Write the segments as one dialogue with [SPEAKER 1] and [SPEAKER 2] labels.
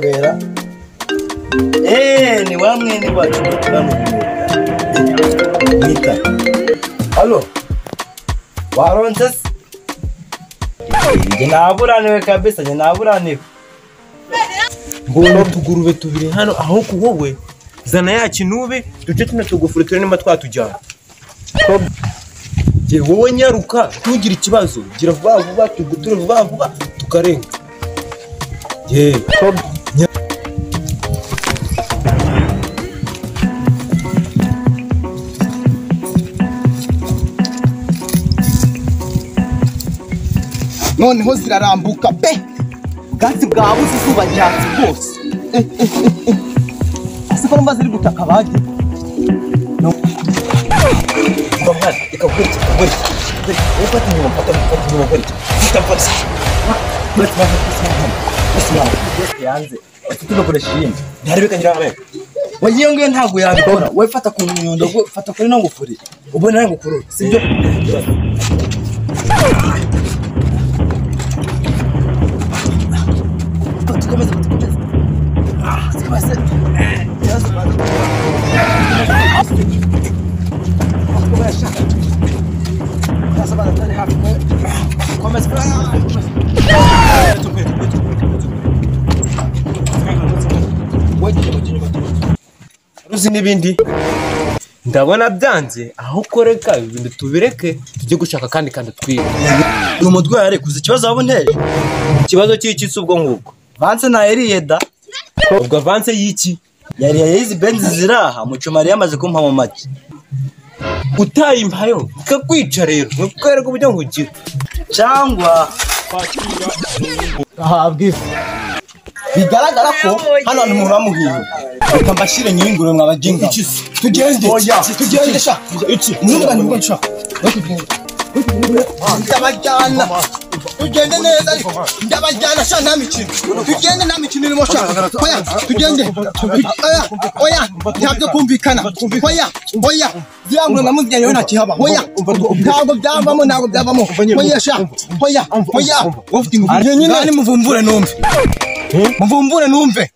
[SPEAKER 1] yampamagara ni wa mwene wacu nita halo waronse njye naburaniwe kabisa njye naburaniwe
[SPEAKER 2] mbona tugurube tubiri hano aho ku wowe zana ya kinube duce tunatugufure turi nimba twatujyana je wowe nyaruka tugira ikibazo gira vuba vuba tuguture vuba vuba tukarenga je
[SPEAKER 3] noneho zirarambuka pe bwatsi bwabuze izuba ryatsi rwose ese ko mba ziri gutaka bagi
[SPEAKER 1] Bamwana ikakurikira ufata inyuma ufata yanze tugakoresha iyindi ntaribeka nyiramwe wanyiyongewe ntabwo yabikora wowe fata ku nyundo fata kuri no ngufuri ubona nawe ngukurura sibyo tukomeze
[SPEAKER 2] ruzi n'ibindi ndabona byanze aho koreka ibindi tubireke tujye gushaka kandi twiga
[SPEAKER 1] ni umutwe yarekuze ikibazo waboneye
[SPEAKER 2] ikibazo cy'iki ubwo ngubwo
[SPEAKER 1] Vance nayeriye da
[SPEAKER 2] ubwo Vance y'iki
[SPEAKER 1] yariye izi benzi ziraha mucumari yamaze kumpa mu make
[SPEAKER 2] utayimpayo kakwica rero mukwereka uburyo ngugira
[SPEAKER 1] cyangwa
[SPEAKER 3] ahabwa ifu bigaragara ko hano hantu umuntu wamuhiye reka mbashire nyir'ingurube mwabajinga tugende sha mwumva nibwo nshaka ndabajyana tugende neza ariko ndabajyana sha nta mikino tugende nta mikino irimo shaka oya tugende oya ntabyo kumvikana oya zirangura namuzijyanye we ntakihaba oya ntabwo byavamo oya sha oya ufite ingurube nyine muvumbure numve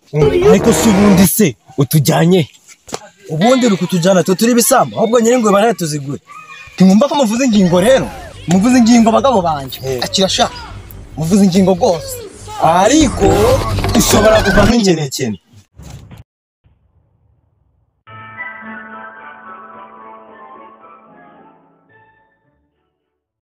[SPEAKER 2] ariko si ubundi se utujyanye
[SPEAKER 1] ubundi uri kutujyana turi ibisambo ahubwo nyir'ingurube baraye tuzigure
[SPEAKER 3] tumumva ko muvuze ingingo rero muvuze ingingo bagabo banje akira sha muvuze ingingo rwose
[SPEAKER 2] ariko ishobora kuvamo ingenekene